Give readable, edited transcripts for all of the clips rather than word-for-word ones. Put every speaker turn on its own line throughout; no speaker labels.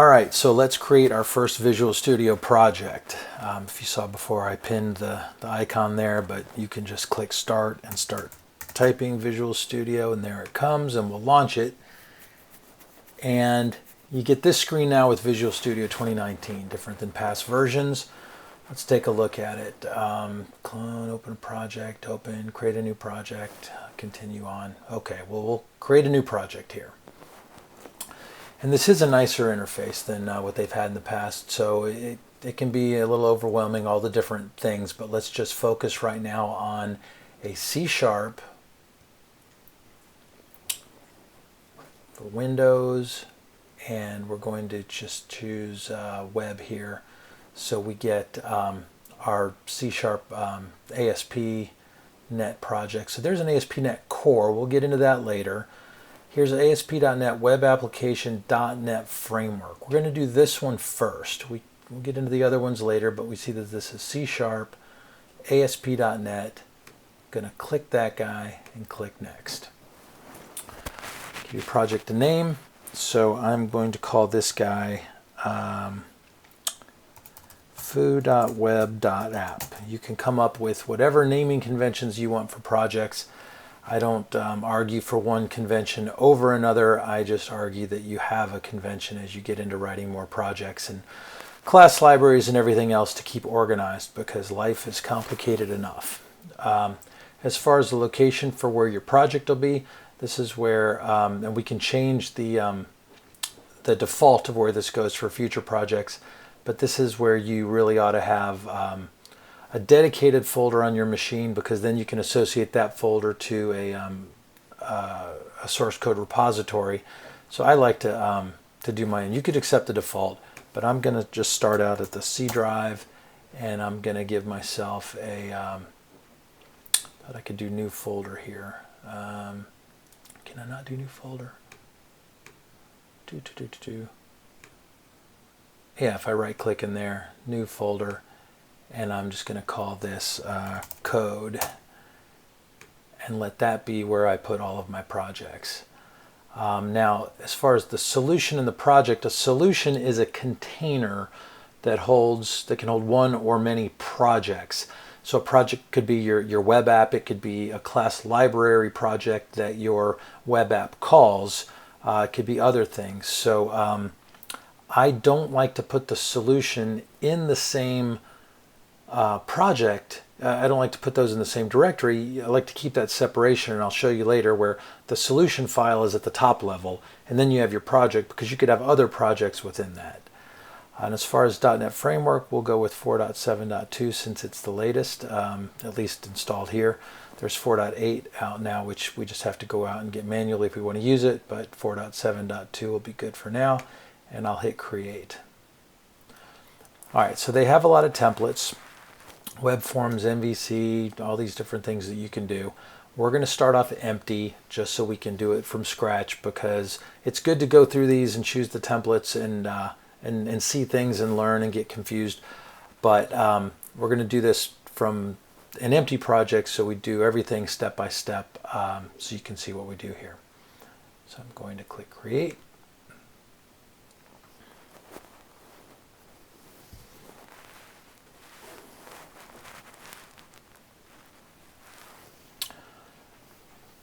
All right, so let's create our first Visual Studio project. If you saw before, I pinned the icon there, but you can just click Start and start typing Visual Studio, and there it comes, and we'll launch it. And you get this screen now with Visual Studio 2019, different than past versions. Let's take a look at it. Clone, open a project, open, create a new project, continue on. Okay, well, we'll create a new project here. And this is a nicer interface than what they've had in the past, so it can be a little overwhelming, all the different things, but let's just focus right now on a C# for Windows, and we're going to just choose web here. So we get our C# ASP.NET project. So there's an ASP.NET Core. We'll get into that later. Here's an ASP.NET Web Application.NET Framework. We're going to do this one first. We'll get into the other ones later, but we see that this is C#, ASP.NET. Going to click that guy and click Next. Give your project a name. So I'm going to call this guy foo.web.app. You can come up with whatever naming conventions you want for projects. I don't argue for one convention over another. I just argue that you have a convention as you get into writing more projects and class libraries and everything else to keep organized, because life is complicated enough. As far as the location for where your project will be, this is where, and we can change the default of where this goes for future projects, but this is where you really ought to have a dedicated folder on your machine, because then you can associate that folder to a source code repository. So I like to do mine. You could accept the default, but I'm going to just start out at the C drive, and I'm going to give myself a, thought I could do new folder here. Can I not do new folder? Yeah, if I right click in there, new folder, and I'm just going to call this code, and let that be where I put all of my projects. Now, as far as the solution in the project, a solution is a container that can hold one or many projects. So a project could be your web app, it could be a class library project that your web app calls, it could be other things. So I don't like to put the solution in the same project. I don't like to put those in the same directory. I like to keep that separation, and I'll show you later where the solution file is at the top level, and then you have your project, because you could have other projects within that. And as far as .NET Framework, we'll go with 4.7.2 since it's the latest, at least installed here. There's 4.8 out now, which we just have to go out and get manually if we want to use it, but 4.7.2 will be good for now, and I'll hit Create. All right, so they have a lot of templates. WebForms, MVC, all these different things that you can do. We're going to start off empty just so we can do it from scratch, because it's good to go through these and choose the templates and see things and learn and get confused. But we're going to do this from an empty project, so we do everything step by step, so you can see what we do here. So I'm going to click Create.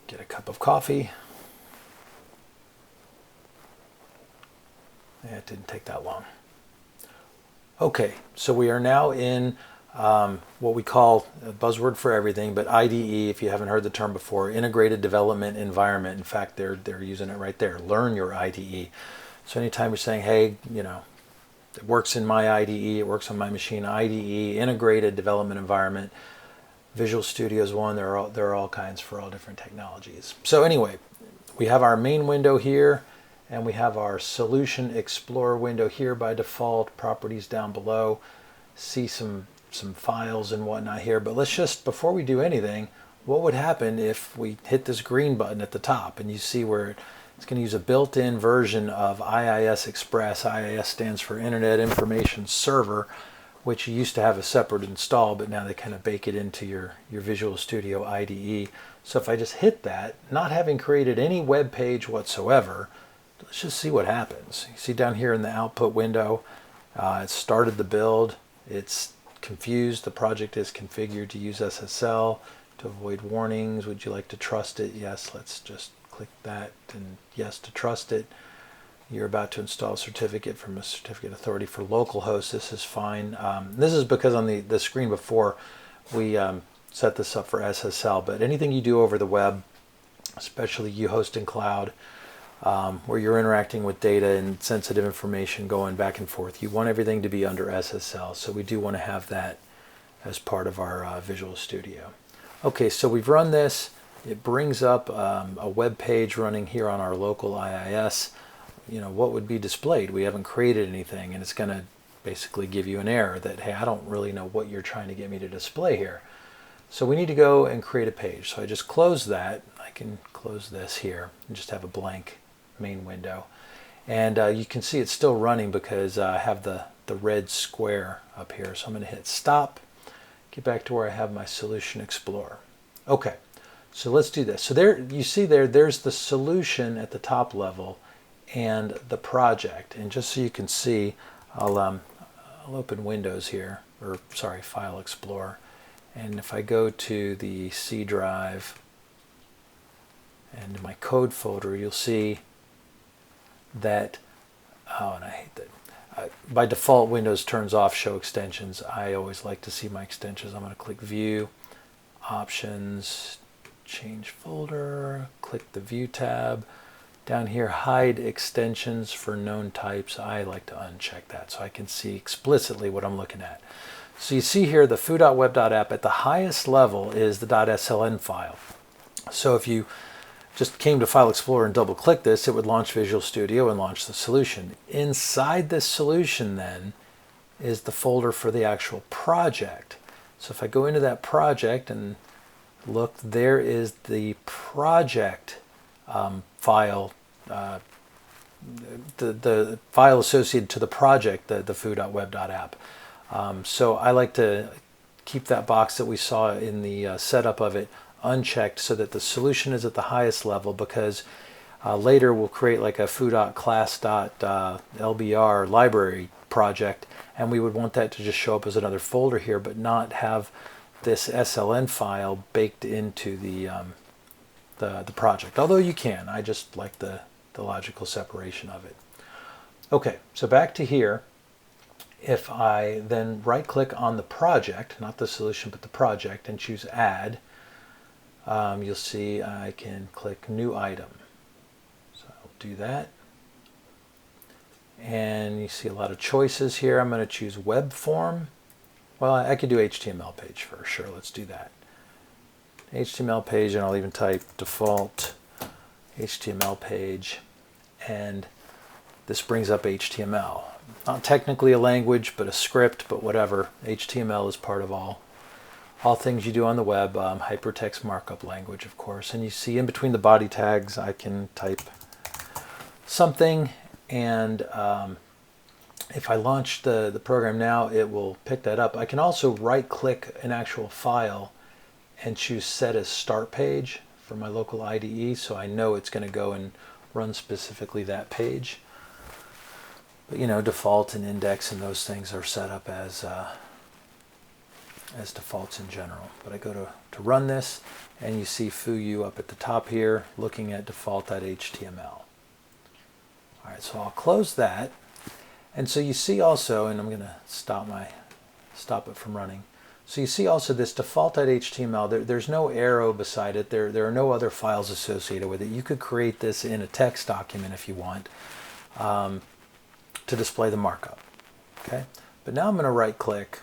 Get a cup of coffee. Yeah, it didn't take that long. Okay, so we are now in what we call a buzzword for everything, but IDE, if you haven't heard the term before, Integrated Development Environment. In fact, they're using it right there. Learn your IDE. So anytime you're saying, hey, it works in my IDE, it works on my machine, IDE, Integrated Development Environment. Visual Studio is one. There are all kinds for all different technologies. So anyway, we have our main window here, and we have our Solution Explorer window here by default, properties down below. See some files and whatnot here. But let's just, before we do anything, what would happen if we hit this green button at the top, and you see where it's going to use a built-in version of IIS Express. IIS stands for Internet Information Server, which you used to have a separate install, but now they kind of bake it into your Visual Studio IDE. So if I just hit that, not having created any web page whatsoever, let's just see what happens. You see down here in the output window, it started the build. It's confused. The project is configured to use SSL to avoid warnings. Would you like to trust it? Yes, let's just click that, and yes to trust it. You're about to install a certificate from a certificate authority for localhost. This is fine. This is because on the screen before we set this up for SSL, but anything you do over the web, especially you hosting cloud, where you're interacting with data and sensitive information going back and forth, you want everything to be under SSL. So we do want to have that as part of our Visual Studio. Okay, so we've run this. It brings up a web page running here on our local IIS. You know, what would be displayed? We haven't created anything, and it's going to basically give you an error that, hey, I don't really know what you're trying to get me to display here. So we need to go and create a page. So I just close that. I can close this here and just have a blank main window. And you can see it's still running because I have the red square up here. So I'm going to hit stop, get back to where I have my Solution Explorer. Okay, so let's do this. So there, you see there's the solution at the top level and the project. And just so you can see, I'll open Windows here, or sorry, File Explorer. And if I go to the C drive and my code folder, you'll see that, oh, and I hate that. By default, Windows turns off Show Extensions. I always like to see my extensions. I'm going to click View, Options, Change Folder, click the View tab. Down here, Hide Extensions for Known Types. I like to uncheck that so I can see explicitly what I'm looking at. So you see here the foo.web.app at the highest level is the .sln file. So if you just came to File Explorer and double click this, it would launch Visual Studio and launch the solution. Inside this solution then is the folder for the actual project. So if I go into that project and look, there is the project file, the file associated to the project, the foo.web.app. So I like to keep that box that we saw in the setup of it unchecked so that the solution is at the highest level, because later we'll create like a foo.class.lbr library project, and we would want that to just show up as another folder here, but not have this SLN file baked into the project. Although you can, I just like the logical separation of it. Okay, so back to here. If I then right click on the project, not the solution but the project, and choose add, you'll see I can click new item. So I'll do that. And you see a lot of choices here. I'm going to choose web form. Well, I could do HTML page for sure. Let's do that. HTML page, and I'll even type default HTML page, and this brings up HTML. Not technically a language, but a script, but whatever. HTML is part of all things you do on the web. Hypertext markup language, of course. And you see in between the body tags, I can type something, and if I launch the program now, it will pick that up. I can also right-click an actual file and choose Set as Start Page for my local IDE, so I know it's going to go and run specifically that page. But you know, default and index and those things are set up as defaults in general. But I go to run this, and you see foo.u up at the top here, looking at default.html. All right, so I'll close that. And so you see also, and I'm going to stop it from running. So you see also this default.html, there's no arrow beside it. There are no other files associated with it. You could create this in a text document if you want, to display the markup. Okay, but now I'm going to right click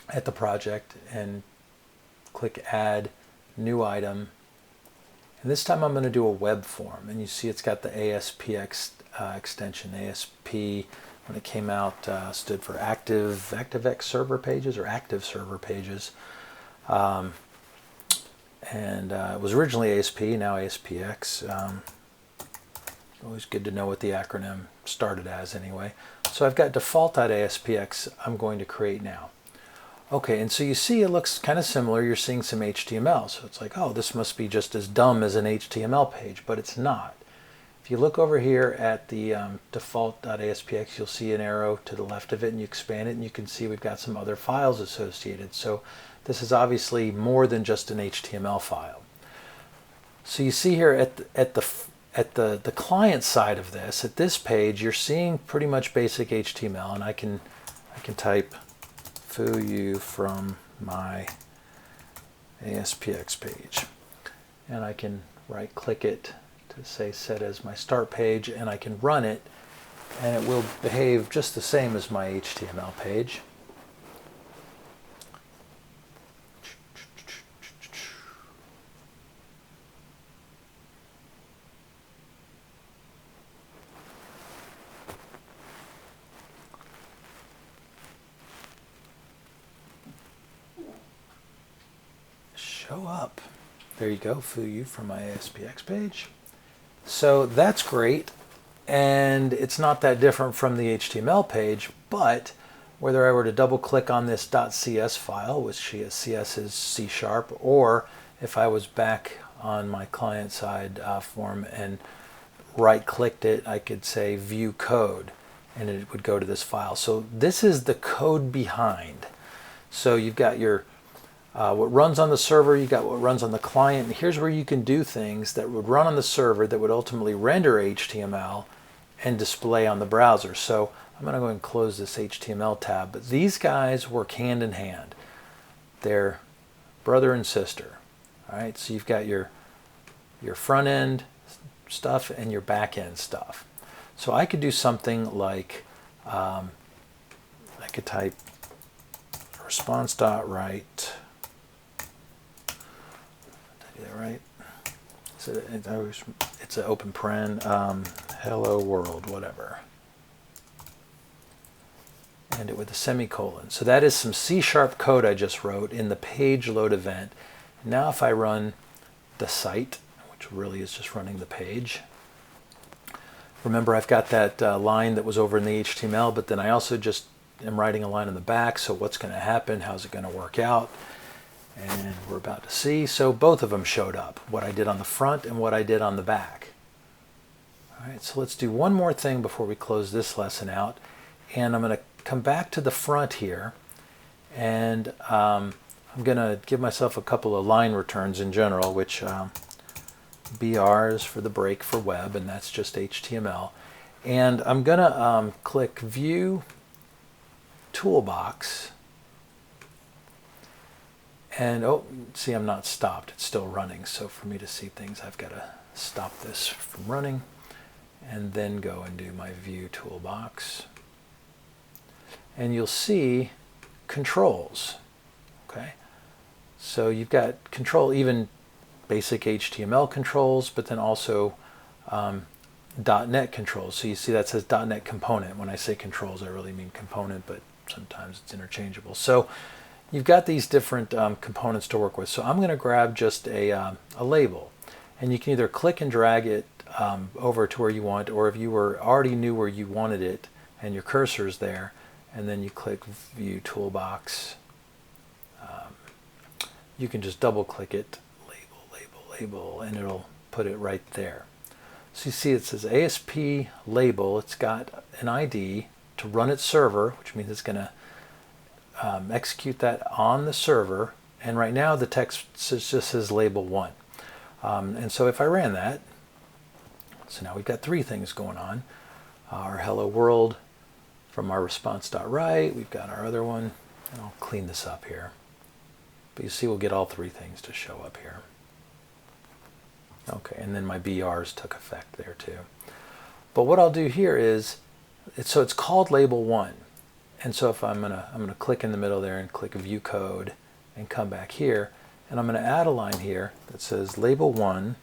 at the project and click add new item, and this time I'm going to do a web form, and you see it's got the ASPX extension. ASP, when it came out, stood for ActiveX server pages, or active server pages, and it was originally ASP, now ASPX. Always good to know what the acronym started as anyway. So I've got default.aspx I'm going to create now. Okay, and so you see it looks kind of similar. You're seeing some HTML. So it's like, oh, this must be just as dumb as an HTML page, but it's not. If If you look over here at the default.aspx, you'll see an arrow to the left of it, and you expand it, and you can see we've got some other files associated. So this is obviously more than just an HTML file. So you see here at the client side of this, at this page, you're seeing pretty much basic HTML, and I can type foo from my ASPX page, and I can right click it to say set as my start page, and I can run it, and it will behave just the same as my HTML page. Show up. There you go, foo from my ASPX page. So that's great, and it's not that different from the HTML page, but whether I were to double click on this .cs file, which CS is C#, or if I was back on my client side form and right clicked it, I could say view code, and it would go to this file. So this is the code behind. So you've got your what runs on the server, you got what runs on the client, and here's where you can do things that would run on the server that would ultimately render HTML and display on the browser. So I'm going to go ahead and close this HTML tab, but these guys work hand in hand. They're brother and sister. All right, so you've got your front end stuff and your back end stuff. So I could do something like I could type response.write. Right? So it's an open paren, hello world, whatever. End it with a semicolon. So that is some C# code I just wrote in the page load event. Now if I run the site, which really is just running the page, remember I've got that line that was over in the HTML, but then I also just am writing a line in the back. So what's going to happen? How's it going to work out? And we're about to see. So both of them showed up, what I did on the front and what I did on the back. All right, so let's do one more thing before we close this lesson out. And I'm going to come back to the front here, and I'm going to give myself a couple of line returns in general, which BR is for the break for web, and that's just HTML. And I'm going to click View Toolbox. And oh, see, I'm not stopped. It's still running. So for me to see things, I've got to stop this from running and then go and do my View Toolbox. And you'll see controls. Okay, so you've got control, even basic HTML controls, but then also .NET controls. So you see that says .NET component. When I say controls, I really mean component, but sometimes it's interchangeable. So you've got these different components to work with. So I'm going to grab just a label, and you can either click and drag it over to where you want, or if you already knew where you wanted it and your cursor's there, and then you click View Toolbox, you can just double click it, label, and it'll put it right there. So you see it says ASP label. It's got an ID to run its server, which means it's going to execute that on the server, and right now the text just says label 1. And so if I ran that, so now we've got three things going on. Our hello world from our response.write, we've got our other one, and I'll clean this up here. But you see we'll get all three things to show up here. Okay, and then my BRs took effect there too. But what I'll do here is, so it's called label 1. And so if I'm gonna click in the middle there and click View Code and come back here, and I'm gonna add a line here that says label 1,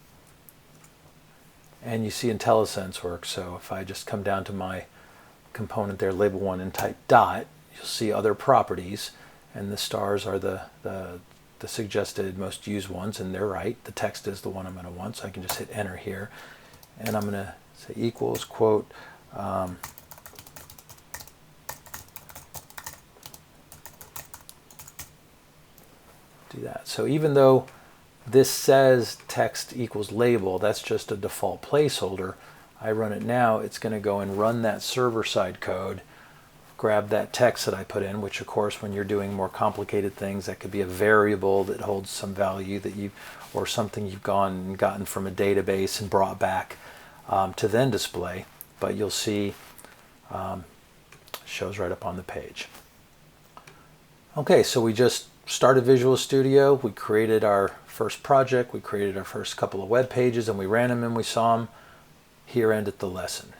and you see IntelliSense works. So if I just come down to my component there, label 1, and type dot, you'll see other properties, and the stars are the suggested most used ones, and they're right. The text is the one I'm gonna want, so I can just hit enter here, and I'm gonna say equals quote do that. So even though this says text equals label, that's just a default placeholder. I run it now, it's going to go and run that server-side code, grab that text that I put in, which of course when you're doing more complicated things, that could be a variable that holds some value that you, or something you've gone and gotten from a database and brought back to then display. But you'll see shows right up on the page. Okay, so we just started Visual Studio, we created our first project, we created our first couple of web pages, and we ran them and we saw them. Here ended the lesson.